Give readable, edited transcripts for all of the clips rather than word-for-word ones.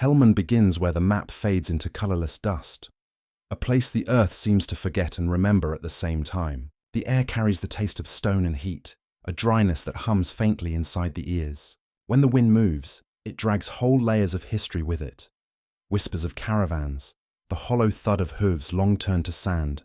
Helmand begins where the map fades into colorless dust, a place the earth seems to forget and remember at the same time. The air carries the taste of stone and heat, a dryness that hums faintly inside the ears. When the wind moves, it drags whole layers of history with it. Whispers of caravans, the hollow thud of hooves long turned to sand,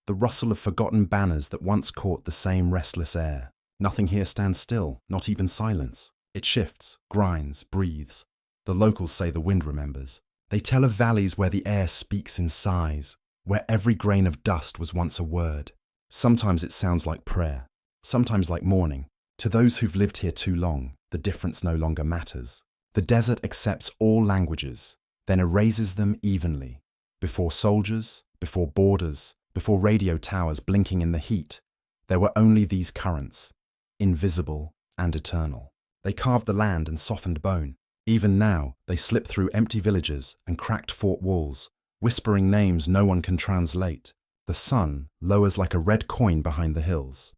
the rustle of forgotten banners that once caught the same restless air. Nothing here stands still, not even silence. It shifts, grinds, breathes. The locals say the wind remembers. They tell of valleys where the air speaks in sighs, where every grain of dust was once a word. Sometimes it sounds like prayer, sometimes like mourning. To those who've lived here too long, the difference no longer matters. The desert accepts all languages, then erases them evenly. Before soldiers, before borders, before radio towers blinking in the heat, there were only these currents, invisible and eternal. They carved the land and softened bone. Even now, they slip through empty villages and cracked fort walls, whispering names no one can translate. The sun lowers like a red coin behind the hills,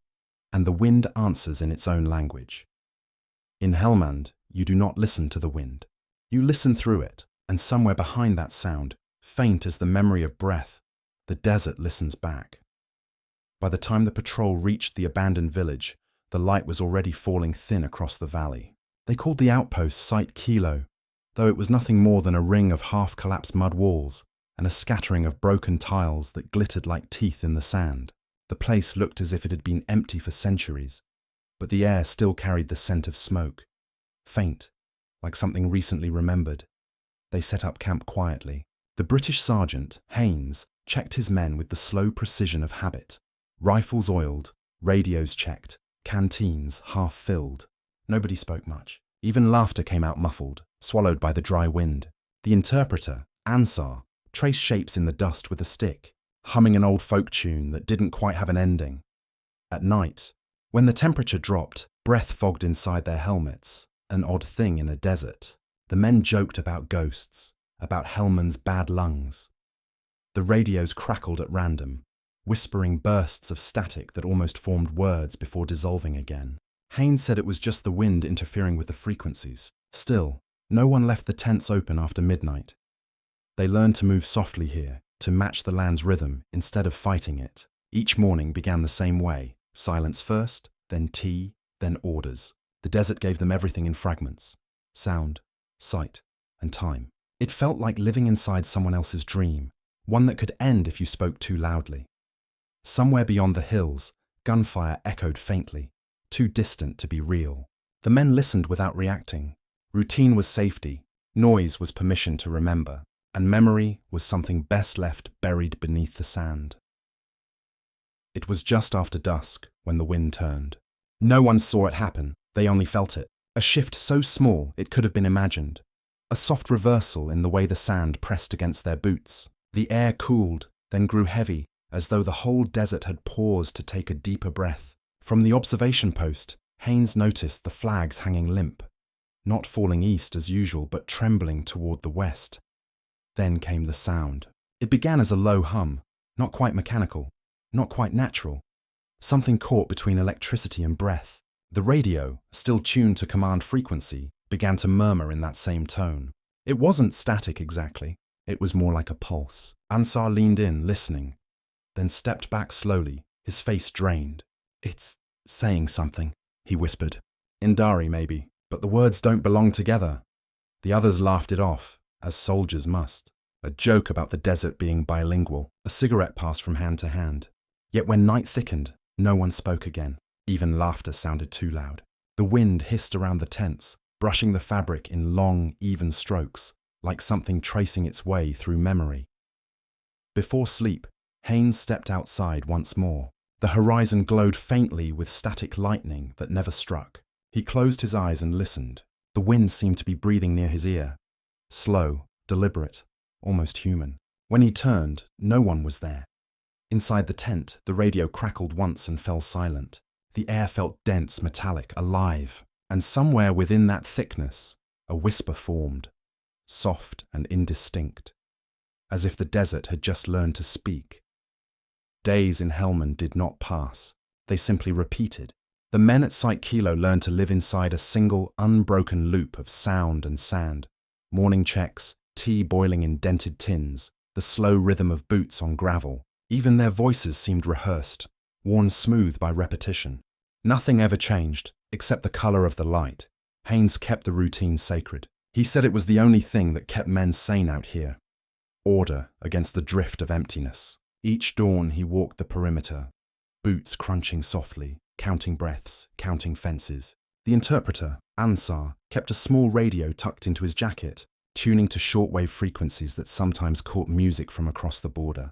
and the wind answers in its own language. In Helmand, you do not listen to the wind. You listen through it, and somewhere behind that sound, faint as the memory of breath, the desert listens back. By the time the patrol reached the abandoned village, the light was already falling thin across the valley. They called the outpost Site Kilo, though it was nothing more than a ring of half-collapsed mud walls and a scattering of broken tiles that glittered like teeth in the sand. The place looked as if it had been empty for centuries, but the air still carried the scent of smoke, faint, like something recently remembered. They set up camp quietly. The British sergeant, Haynes, checked his men with the slow precision of habit. Rifles oiled, radios checked, canteens half-filled. Nobody spoke much. Even laughter came out muffled, swallowed by the dry wind. The interpreter, Ansar, traced shapes in the dust with a stick, humming an old folk tune that didn't quite have an ending. At night, when the temperature dropped, breath fogged inside their helmets, an odd thing in a desert. The men joked about ghosts, about Helmand's bad lungs. The radios crackled at random, whispering bursts of static that almost formed words before dissolving again. Haynes said it was just the wind interfering with the frequencies. Still, no one left the tents open after midnight. They learned to move softly here, to match the land's rhythm instead of fighting it. Each morning began the same way: silence first, then tea, then orders. The desert gave them everything in fragments: sound, sight, and time. It felt like living inside someone else's dream, one that could end if you spoke too loudly. Somewhere beyond the hills, gunfire echoed faintly, too distant to be real. The men listened without reacting. Routine was safety, noise was permission to remember, and memory was something best left buried beneath the sand. It was just after dusk when the wind turned. No one saw it happen, they only felt it. A shift so small it could have been imagined. A soft reversal in the way the sand pressed against their boots. The air cooled, then grew heavy, as though the whole desert had paused to take a deeper breath. From the observation post, Haynes noticed the flags hanging limp, not falling east as usual, but trembling toward the west. Then came the sound. It began as a low hum, not quite mechanical, not quite natural. Something caught between electricity and breath. The radio, still tuned to command frequency, began to murmur in that same tone. It wasn't static exactly. It was more like a pulse. Ansar leaned in, listening, then stepped back slowly, his face drained. "It's saying something," he whispered. "In Dari, maybe, but the words don't belong together." The others laughed it off, as soldiers must. A joke about the desert being bilingual. A cigarette passed from hand to hand. Yet when night thickened, no one spoke again. Even laughter sounded too loud. The wind hissed around the tents, brushing the fabric in long, even strokes, like something tracing its way through memory. Before sleep, Haynes stepped outside once more. The horizon glowed faintly with static lightning that never struck. He closed his eyes and listened. The wind seemed to be breathing near his ear. Slow, deliberate, almost human. When he turned, no one was there. Inside the tent, the radio crackled once and fell silent. The air felt dense, metallic, alive. And somewhere within that thickness, a whisper formed, soft and indistinct, as if the desert had just learned to speak. Days in Helmand did not pass. They simply repeated. The men at Site Kilo learned to live inside a single, unbroken loop of sound and sand. Morning checks, tea boiling in dented tins, the slow rhythm of boots on gravel. Even their voices seemed rehearsed, worn smooth by repetition. Nothing ever changed, except the color of the light. Haynes kept the routine sacred. He said it was the only thing that kept men sane out here. Order against the drift of emptiness. Each dawn he walked the perimeter, boots crunching softly, counting breaths, counting fences. The interpreter, Ansar, kept a small radio tucked into his jacket, tuning to shortwave frequencies that sometimes caught music from across the border.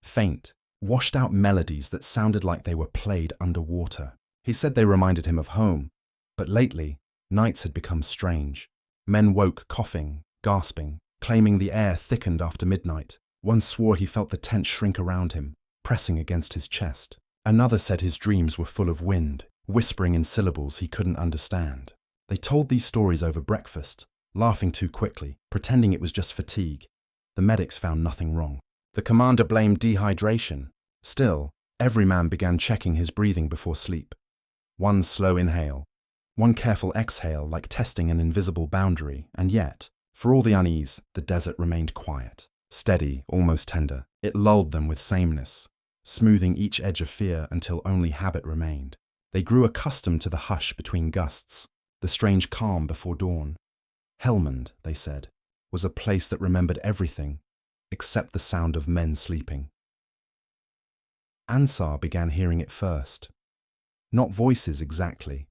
Faint, washed-out melodies that sounded like they were played underwater. He said they reminded him of home, but lately, nights had become strange. Men woke coughing, gasping, claiming the air thickened after midnight. One swore he felt the tent shrink around him, pressing against his chest. Another said his dreams were full of wind, whispering in syllables he couldn't understand. They told these stories over breakfast, laughing too quickly, pretending it was just fatigue. The medics found nothing wrong. The commander blamed dehydration. Still, every man began checking his breathing before sleep. One slow inhale, one careful exhale, like testing an invisible boundary, and yet, for all the unease, the desert remained quiet. Steady, almost tender, it lulled them with sameness, smoothing each edge of fear until only habit remained. They grew accustomed to the hush between gusts, the strange calm before dawn. Helmand, they said, was a place that remembered everything except the sound of men sleeping. Ansar began hearing it first. Not voices exactly,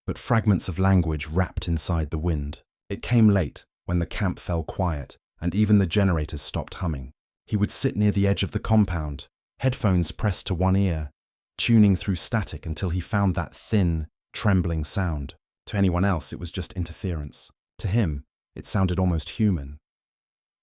but fragments of language wrapped inside the wind. It came late, when the camp fell quiet, and even the generators stopped humming. He would sit near the edge of the compound, headphones pressed to one ear, tuning through static until he found that thin, trembling sound. To anyone else, it was just interference. To him, it sounded almost human.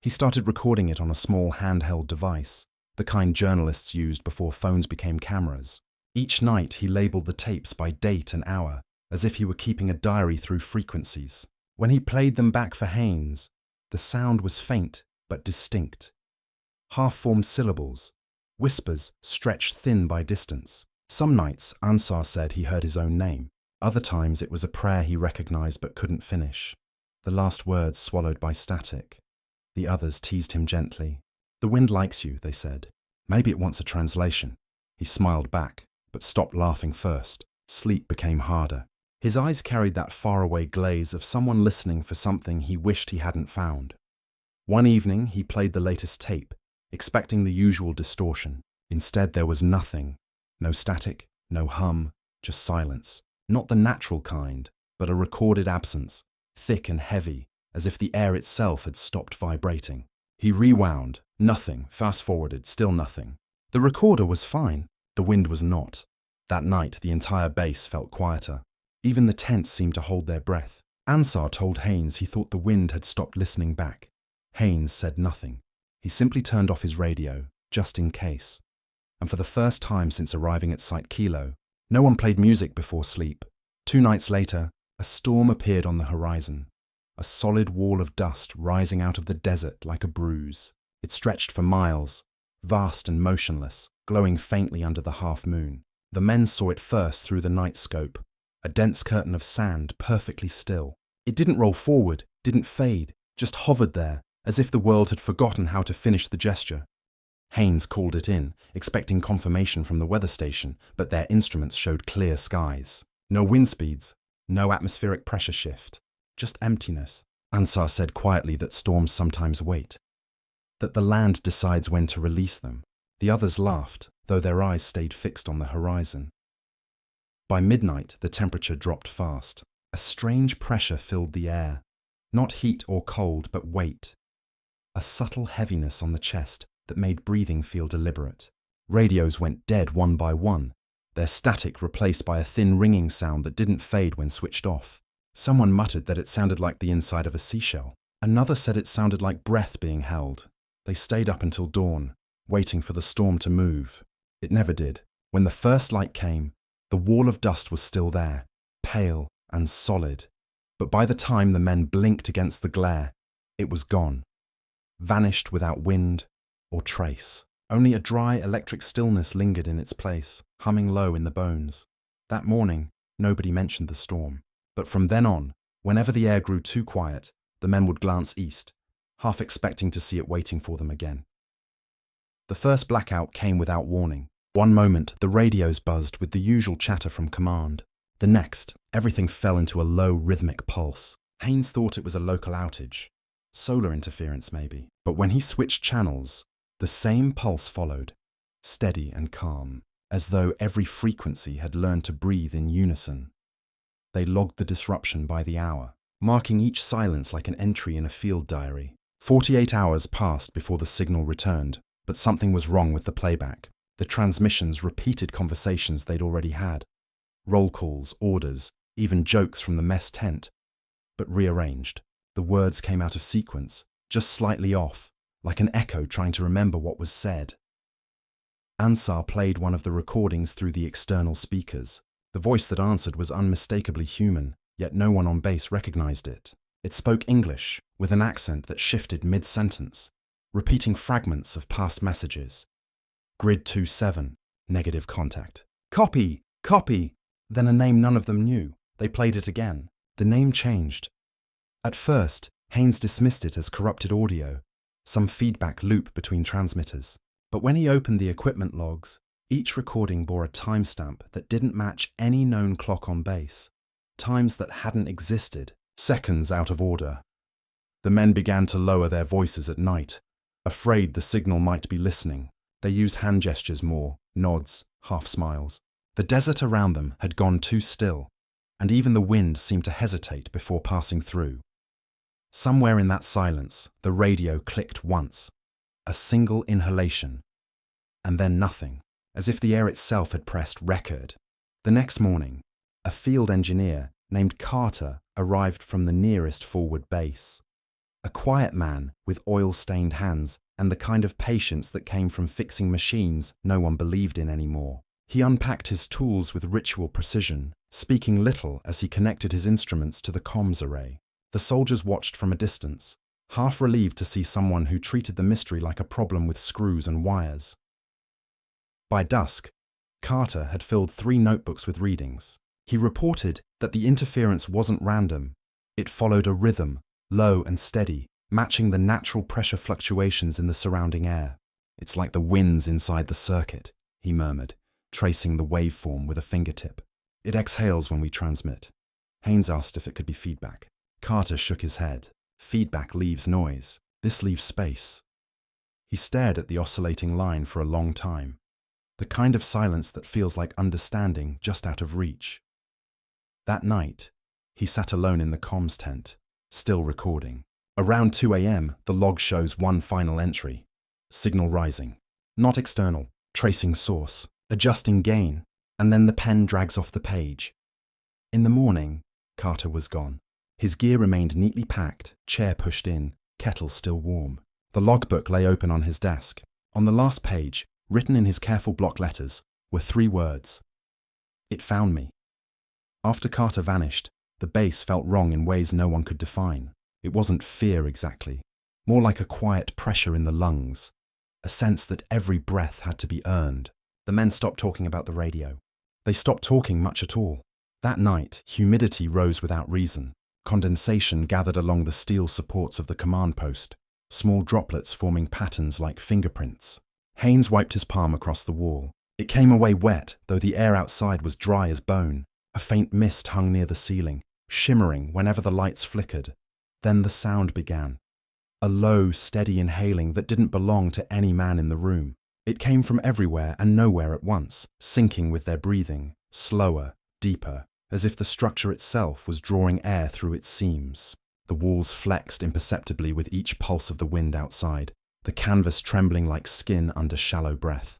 He started recording it on a small handheld device, the kind journalists used before phones became cameras. Each night, he labeled the tapes by date and hour, as if he were keeping a diary through frequencies. When he played them back for Haynes, the sound was faint but distinct. Half-formed syllables, whispers stretched thin by distance. Some nights, Ansar said he heard his own name. Other times it was a prayer he recognized but couldn't finish. The last words swallowed by static. The others teased him gently. "The wind likes you," they said. "Maybe it wants a translation." He smiled back, but stopped laughing first. Sleep became harder. His eyes carried that faraway glaze of someone listening for something he wished he hadn't found. One evening, he played the latest tape, expecting the usual distortion. Instead, there was nothing. No static, no hum, just silence. Not the natural kind, but a recorded absence, thick and heavy, as if the air itself had stopped vibrating. He rewound. Nothing. Fast-forwarded. Still nothing. The recorder was fine. The wind was not. That night, the entire base felt quieter. Even the tents seemed to hold their breath. Ansar told Haynes he thought the wind had stopped listening back. Haynes said nothing. He simply turned off his radio, just in case. And for the first time since arriving at Site Kilo, no one played music before sleep. 2 nights later, a storm appeared on the horizon. A solid wall of dust rising out of the desert like a bruise. It stretched for miles, vast and motionless, glowing faintly under the half-moon. The men saw it first through the night scope. A dense curtain of sand, perfectly still. It didn't roll forward, didn't fade, just hovered there, as if the world had forgotten how to finish the gesture. Haynes called it in, expecting confirmation from the weather station, but their instruments showed clear skies. No wind speeds, no atmospheric pressure shift, just emptiness. Ansar said quietly that storms sometimes wait, that the land decides when to release them. The others laughed, though their eyes stayed fixed on the horizon. By midnight, the temperature dropped fast. A strange pressure filled the air. Not heat or cold, but weight. A subtle heaviness on the chest that made breathing feel deliberate. Radios went dead one by one, their static replaced by a thin ringing sound that didn't fade when switched off. Someone muttered that it sounded like the inside of a seashell. Another said it sounded like breath being held. They stayed up until dawn, waiting for the storm to move. It never did. When the first light came, the wall of dust was still there, pale and solid. But by the time the men blinked against the glare, it was gone. Vanished without wind or trace. Only a dry electric stillness lingered in its place, humming low in the bones. That morning, nobody mentioned the storm. But from then on, whenever the air grew too quiet, the men would glance east, half expecting to see it waiting for them again. The first blackout came without warning. One moment, the radios buzzed with the usual chatter from command. The next, everything fell into a low, rhythmic pulse. Haynes thought it was a local outage. Solar interference, maybe. But when he switched channels, the same pulse followed, steady and calm, as though every frequency had learned to breathe in unison. They logged the disruption by the hour, marking each silence like an entry in a field diary. 48 hours passed before the signal returned, but something was wrong with the playback. The transmissions repeated conversations they'd already had. Roll calls, orders, even jokes from the mess tent, but rearranged. The words came out of sequence, just slightly off, like an echo trying to remember what was said. Ansar played one of the recordings through the external speakers. The voice that answered was unmistakably human, yet no one on base recognized it. It spoke English, with an accent that shifted mid-sentence, repeating fragments of past messages. Grid 27, negative contact. Copy, copy. Then a name none of them knew. They played it again. The name changed. At first, Haynes dismissed it as corrupted audio, some feedback loop between transmitters. But when he opened the equipment logs, each recording bore a timestamp that didn't match any known clock on base. Times that hadn't existed, seconds out of order. The men began to lower their voices at night, afraid the signal might be listening. They used hand gestures more, nods, half smiles. The desert around them had gone too still, and even the wind seemed to hesitate before passing through. Somewhere in that silence, the radio clicked once, a single inhalation, and then nothing, as if the air itself had pressed record. The next morning, a field engineer named Carter arrived from the nearest forward base. A quiet man with oil-stained hands and the kind of patience that came from fixing machines no one believed in anymore. He unpacked his tools with ritual precision, speaking little as he connected his instruments to the comms array. The soldiers watched from a distance, half relieved to see someone who treated the mystery like a problem with screws and wires. By dusk, Carter had filled 3 notebooks with readings. He reported that the interference wasn't random. It followed a rhythm, low and steady, matching the natural pressure fluctuations in the surrounding air. "It's like the winds inside the circuit," he murmured, tracing the waveform with a fingertip. "It exhales when we transmit." Haynes asked if it could be feedback. Carter shook his head. "Feedback leaves noise. This leaves space." He stared at the oscillating line for a long time. The kind of silence that feels like understanding just out of reach. That night, he sat alone in the comms tent, still recording. Around 2 a.m., the log shows one final entry. Signal rising. Not external. Tracing source. Adjusting gain. And then the pen drags off the page. In the morning, Carter was gone. His gear remained neatly packed, chair pushed in, kettle still warm. The logbook lay open on his desk. On the last page, written in his careful block letters, were 3 words. "It found me." After Carter vanished, the base felt wrong in ways no one could define. It wasn't fear exactly, more like a quiet pressure in the lungs, a sense that every breath had to be earned. The men stopped talking about the radio. They stopped talking much at all. That night, humidity rose without reason. Condensation gathered along the steel supports of the command post, small droplets forming patterns like fingerprints. Haynes wiped his palm across the wall. It came away wet, though the air outside was dry as bone. A faint mist hung near the ceiling, shimmering whenever the lights flickered. Then the sound began. A low, steady inhaling that didn't belong to any man in the room. It came from everywhere and nowhere at once, syncing with their breathing, slower, deeper, as if the structure itself was drawing air through its seams. The walls flexed imperceptibly with each pulse of the wind outside, the canvas trembling like skin under shallow breath.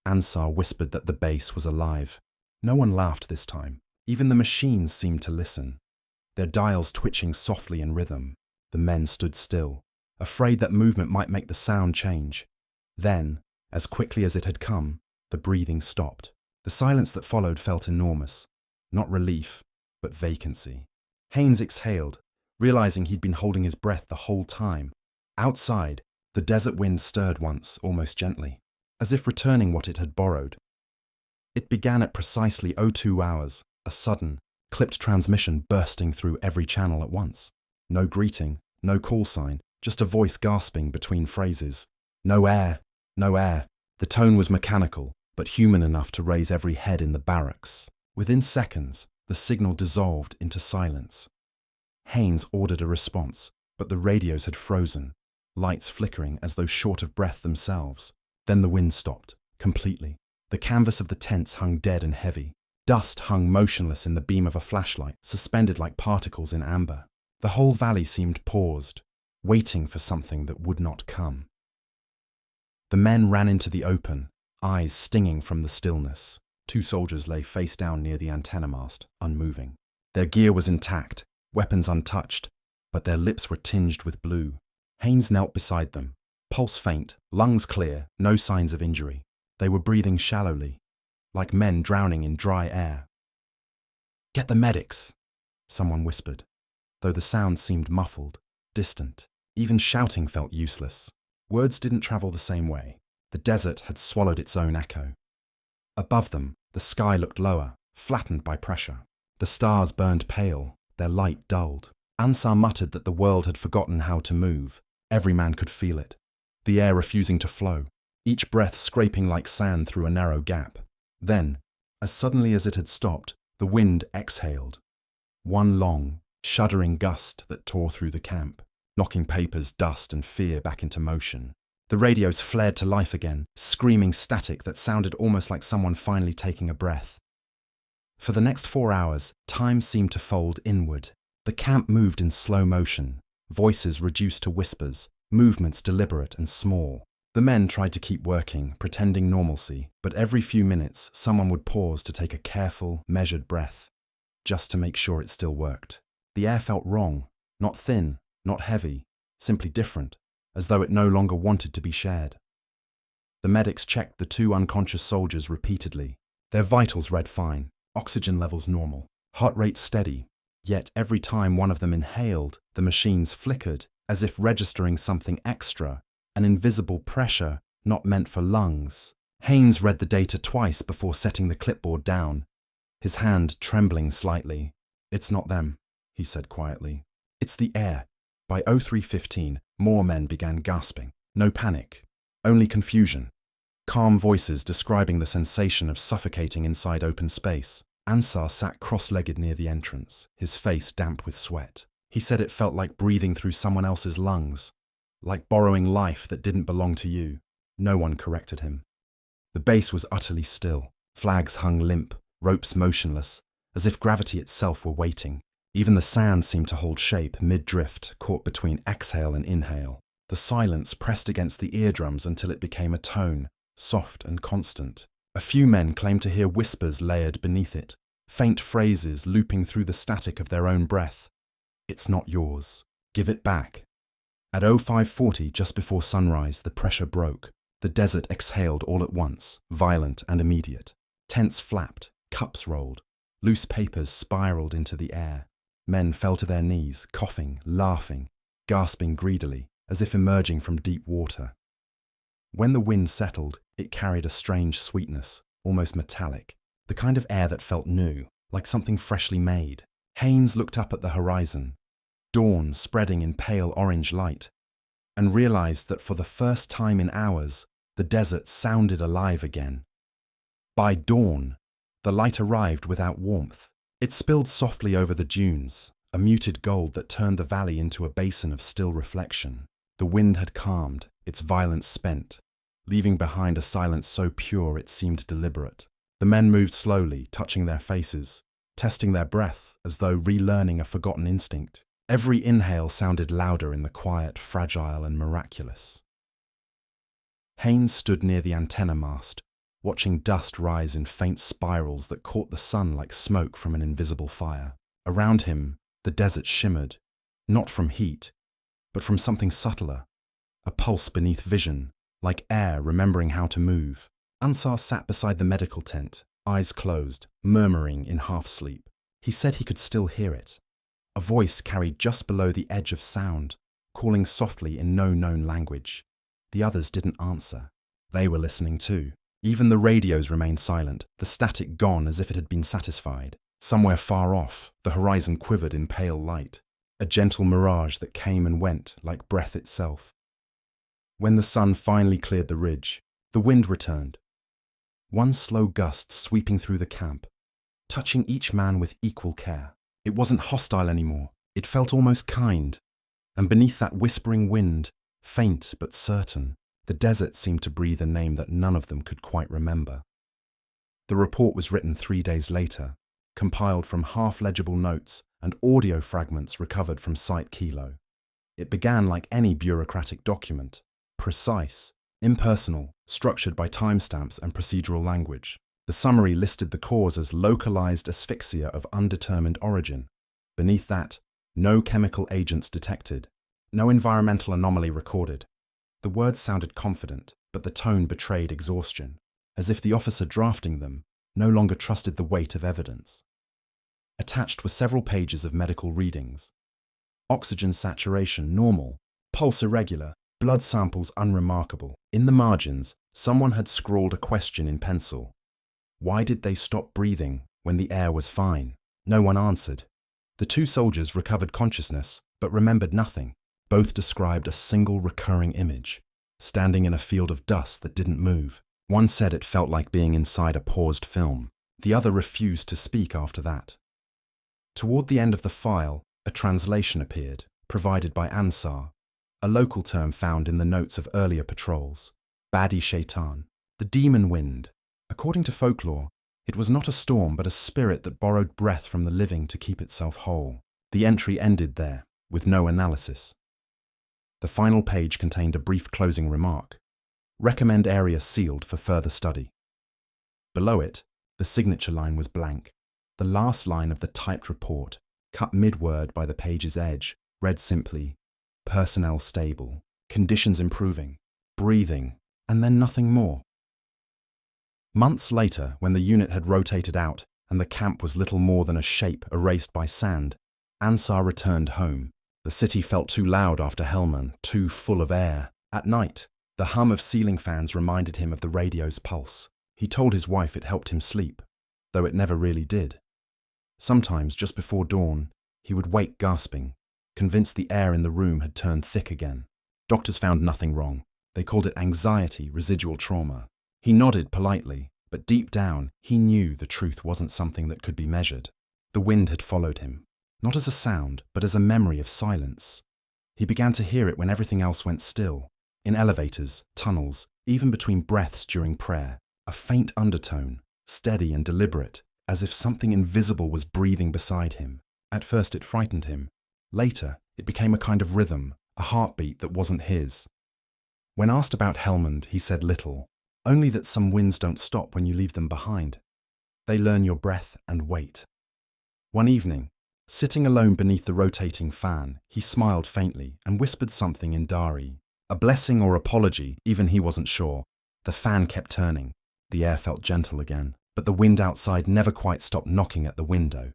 Ansar whispered that the base was alive. No one laughed this time. Even the machines seemed to listen, their dials twitching softly in rhythm. The men stood still, afraid that movement might make the sound change. Then, as quickly as it had come, the breathing stopped. The silence that followed felt enormous. Not relief, but vacancy. Haynes exhaled, realizing he'd been holding his breath the whole time. Outside, the desert wind stirred once, almost gently, as if returning what it had borrowed. It began at precisely 02 hours, a sudden, clipped transmission bursting through every channel at once. No greeting, no call sign, just a voice gasping between phrases. No air, no air. The tone was mechanical, but human enough to raise every head in the barracks. Within seconds, the signal dissolved into silence. Haynes ordered a response, but the radios had frozen, lights flickering as though short of breath themselves. Then the wind stopped, completely. The canvas of the tents hung dead and heavy. Dust hung motionless in the beam of a flashlight, suspended like particles in amber. The whole valley seemed paused, waiting for something that would not come. The men ran into the open, eyes stinging from the stillness. 2 soldiers lay face down near the antenna mast, unmoving. Their gear was intact, weapons untouched, but their lips were tinged with blue. Haynes knelt beside them, pulse faint, lungs clear, no signs of injury. They were breathing shallowly, like men drowning in dry air. "Get the medics," someone whispered, though the sound seemed muffled, distant. Even shouting felt useless. Words didn't travel the same way. The desert had swallowed its own echo. Above them, the sky looked lower, flattened by pressure. The stars burned pale, their light dulled. Ansar muttered that the world had forgotten how to move. Every man could feel it. The air refusing to flow, each breath scraping like sand through a narrow gap. Then, as suddenly as it had stopped, the wind exhaled. One long, shuddering gust that tore through the camp, knocking papers, dust, and fear back into motion. The radios flared to life again, screaming static that sounded almost like someone finally taking a breath. For the next 4 hours, time seemed to fold inward. The camp moved in slow motion, voices reduced to whispers, movements deliberate and small. The men tried to keep working, pretending normalcy, but every few minutes someone would pause to take a careful, measured breath, just to make sure it still worked. The air felt wrong, not thin, not heavy, simply different, as though it no longer wanted to be shared. The medics checked the 2 unconscious soldiers repeatedly. Their vitals read fine, oxygen levels normal, heart rate steady. Yet every time one of them inhaled, the machines flickered, as if registering something extra, an invisible pressure not meant for lungs. Haynes read the data twice before setting the clipboard down, his hand trembling slightly. "It's not them," he said quietly. "It's the air." By 03:15, more men began gasping. No panic, only confusion. Calm voices describing the sensation of suffocating inside open space. Ansar sat cross-legged near the entrance, his face damp with sweat. He said it felt like breathing through someone else's lungs, like borrowing life that didn't belong to you. No one corrected him. The base was utterly still. Flags hung limp, ropes motionless, as if gravity itself were waiting. Even the sand seemed to hold shape mid-drift, caught between exhale and inhale. The silence pressed against the eardrums until it became a tone, soft and constant. A few men claimed to hear whispers layered beneath it, faint phrases looping through the static of their own breath. "It's not yours. Give it back." At 05:40, just before sunrise, the pressure broke. The desert exhaled all at once, violent and immediate. Tents flapped, cups rolled, loose papers spiraled into the air. Men fell to their knees, coughing, laughing, gasping greedily, as if emerging from deep water. When the wind settled, it carried a strange sweetness, almost metallic, the kind of air that felt new, like something freshly made. Haynes looked up at the horizon, dawn spreading in pale orange light, and realized that for the first time in hours, the desert sounded alive again. By dawn, the light arrived without warmth. It spilled softly over the dunes, a muted gold that turned the valley into a basin of still reflection. The wind had calmed, its violence spent, leaving behind a silence so pure it seemed deliberate. The men moved slowly, touching their faces, testing their breath as though relearning a forgotten instinct. Every inhale sounded louder in the quiet, fragile and miraculous. Haynes stood near the antenna mast, watching dust rise in faint spirals that caught the sun like smoke from an invisible fire. Around him, the desert shimmered, not from heat, but from something subtler, a pulse beneath vision, like air remembering how to move. Ansar sat beside the medical tent, eyes closed, murmuring in half-sleep. He said he could still hear it. A voice carried just below the edge of sound, calling softly in no known language. The others didn't answer. They were listening too. Even the radios remained silent, the static gone as if it had been satisfied. Somewhere far off, the horizon quivered in pale light. a gentle mirage that came and went like breath itself. When the sun finally cleared the ridge, the wind returned. One slow gust sweeping through the camp, touching each man with equal care. It wasn't hostile anymore. It felt almost kind. And beneath that whispering wind, faint but certain, the desert seemed to breathe a name that none of them could quite remember. The report was written 3 days later, compiled from half-legible notes and audio fragments recovered from Site Kilo. It began like any bureaucratic document, precise, impersonal, structured by timestamps and procedural language. The summary listed the cause as localized asphyxia of undetermined origin. Beneath that, no chemical agents detected, no environmental anomaly recorded. The words sounded confident, but the tone betrayed exhaustion, as if the officer drafting them no longer trusted the weight of evidence. Attached were several pages of medical readings. Oxygen saturation normal, pulse irregular, blood samples unremarkable. In the margins, someone had scrawled a question in pencil. Why did they stop breathing when the air was fine? No one answered. The 2 soldiers recovered consciousness, but remembered nothing. Both described a single recurring image, standing in a field of dust that didn't move. One said it felt like being inside a paused film. The other refused to speak after that. Toward the end of the file, a translation appeared, provided by Ansar, a local term found in the notes of earlier patrols. Badi Shaitan, the demon wind. According to folklore, it was not a storm but a spirit that borrowed breath from the living to keep itself whole. The entry ended there, with no analysis. The final page contained a brief closing remark. Recommend area sealed for further study. Below it, the signature line was blank. The last line of the typed report, cut mid-word by the page's edge, read simply, personnel stable, conditions improving, breathing, and then nothing more. Months later, when the unit had rotated out and the camp was little more than a shape erased by sand, Ansar returned home. The city felt too loud after Helmand, too full of air. At night, the hum of ceiling fans reminded him of the radio's pulse. He told his wife it helped him sleep, though it never really did. Sometimes, just before dawn, he would wake gasping, convinced the air in the room had turned thick again. Doctors found nothing wrong. They called it anxiety, residual trauma. He nodded politely, but deep down, he knew the truth wasn't something that could be measured. The wind had followed him, not as a sound, but as a memory of silence. He began to hear it when everything else went still, in elevators, tunnels, even between breaths during prayer, a faint undertone, steady and deliberate, as if something invisible was breathing beside him. At first it frightened him. Later, it became a kind of rhythm, a heartbeat that wasn't his. When asked about Helmand, he said little, only that some winds don't stop when you leave them behind. They learn your breath and wait. One evening, sitting alone beneath the rotating fan, he smiled faintly and whispered something in Dari. A blessing or apology, even he wasn't sure. The fan kept turning. The air felt gentle again, but the wind outside never quite stopped knocking at the window.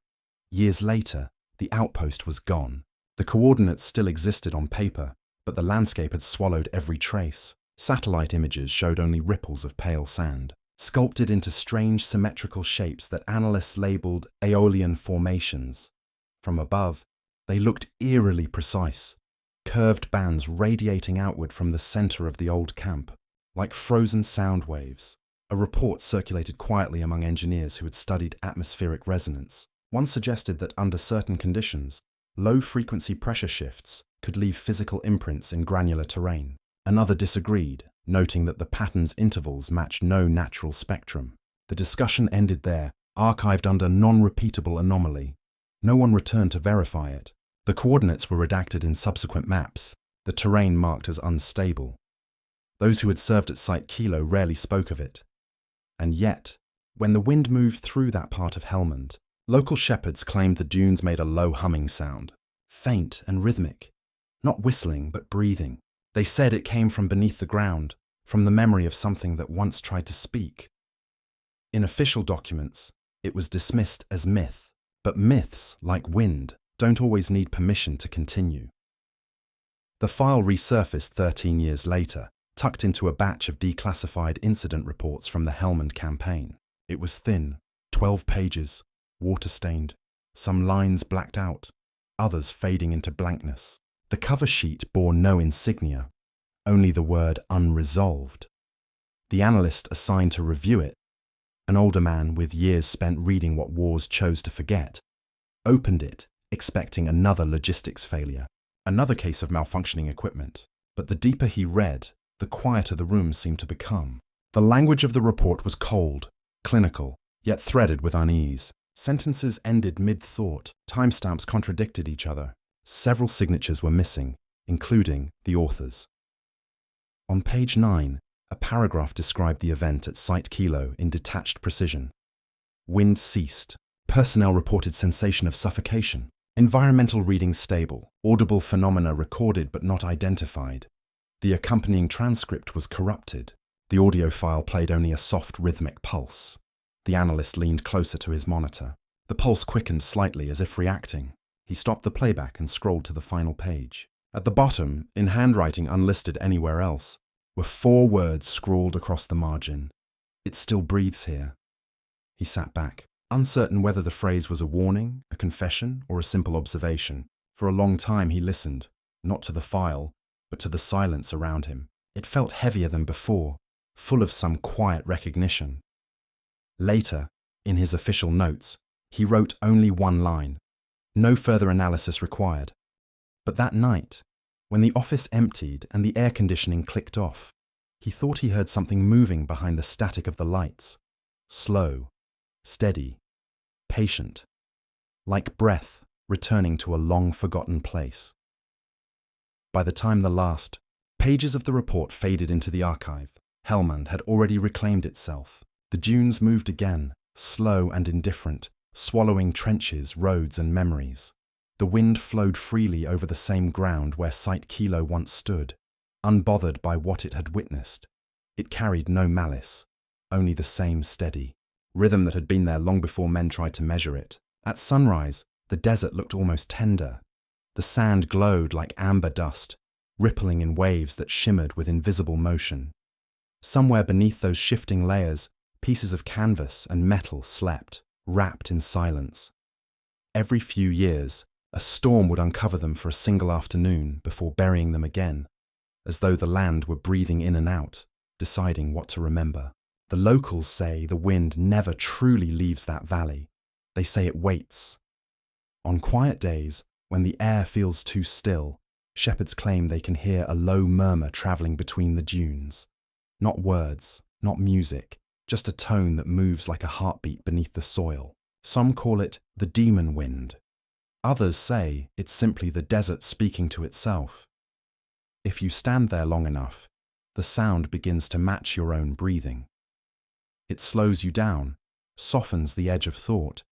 Years later, the outpost was gone. The coordinates still existed on paper, but the landscape had swallowed every trace. Satellite images showed only ripples of pale sand, sculpted into strange symmetrical shapes that analysts labeled Aeolian formations. From above, they looked eerily precise, curved bands radiating outward from the center of the old camp, like frozen sound waves. A report circulated quietly among engineers who had studied atmospheric resonance. One suggested that under certain conditions, low-frequency pressure shifts could leave physical imprints in granular terrain. Another disagreed, noting that the pattern's intervals matched no natural spectrum. The discussion ended there, archived under non-repeatable anomaly. No one returned to verify it. The coordinates were redacted in subsequent maps, the terrain marked as unstable. Those who had served at Site Kilo rarely spoke of it. And yet, when the wind moved through that part of Helmand, local shepherds claimed the dunes made a low humming sound, faint and rhythmic, not whistling but breathing. They said it came from beneath the ground, from the memory of something that once tried to speak. In official documents, it was dismissed as myth, but myths, like wind, don't always need permission to continue. The file resurfaced 13 years later, tucked into a batch of declassified incident reports from the Helmand campaign. It was thin, 12 pages, water-stained, some lines blacked out, others fading into blankness. The cover sheet bore no insignia, only the word unresolved. The analyst assigned to review it, an older man with years spent reading what wars chose to forget, opened it, expecting another logistics failure, another case of malfunctioning equipment. But the deeper he read, the quieter the room seemed to become. The language of the report was cold, clinical, yet threaded with unease. Sentences ended mid-thought. Timestamps contradicted each other. Several signatures were missing, including the author's. On page 9, a paragraph described the event at Site Kilo in detached precision. Wind ceased. Personnel reported sensation of suffocation. Environmental readings stable. Audible phenomena recorded but not identified. The accompanying transcript was corrupted. The audio file played only a soft rhythmic pulse. The analyst leaned closer to his monitor. The pulse quickened slightly as if reacting. He stopped the playback and scrolled to the final page. At the bottom, in handwriting unlisted anywhere else, were 4 words scrawled across the margin. "It still breathes here." He sat back, uncertain whether the phrase was a warning, a confession, or a simple observation. For a long time he listened, not to the file, but to the silence around him. It felt heavier than before, full of some quiet recognition. Later, in his official notes, he wrote only one line. No further analysis required. But that night, when the office emptied and the air conditioning clicked off, he thought he heard something moving behind the static of the lights. Slow, steady, patient, like breath returning to a long-forgotten place. By the time the last pages of the report faded into the archive, Helmand had already reclaimed itself. The dunes moved again, slow and indifferent, swallowing trenches, roads and memories. The wind flowed freely over the same ground where Site Kilo once stood, unbothered by what it had witnessed. It carried no malice, only the same steady rhythm that had been there long before men tried to measure it. At sunrise, the desert looked almost tender. The sand glowed like amber dust, rippling in waves that shimmered with invisible motion. Somewhere beneath those shifting layers, pieces of canvas and metal slept, wrapped in silence. Every few years, a storm would uncover them for a single afternoon before burying them again, as though the land were breathing in and out, deciding what to remember. The locals say the wind never truly leaves that valley. They say it waits. On quiet days, when the air feels too still, shepherds claim they can hear a low murmur travelling between the dunes. Not words, not music, just a tone that moves like a heartbeat beneath the soil. Some call it the demon wind. Others say it's simply the desert speaking to itself. If you stand there long enough, the sound begins to match your own breathing. It slows you down, softens the edge of thought,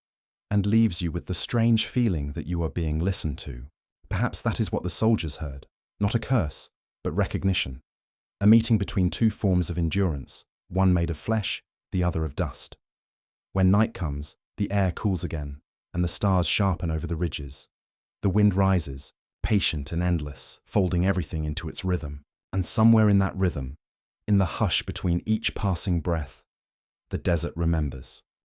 and leaves you with the strange feeling that you are being listened to. Perhaps that is what the soldiers heard. Not a curse, but recognition. A meeting between 2 forms of endurance, one made of flesh, the other of dust. When night comes, the air cools again, and the stars sharpen over the ridges. The wind rises, patient and endless, folding everything into its rhythm. And somewhere in that rhythm, in the hush between each passing breath, the desert remembers.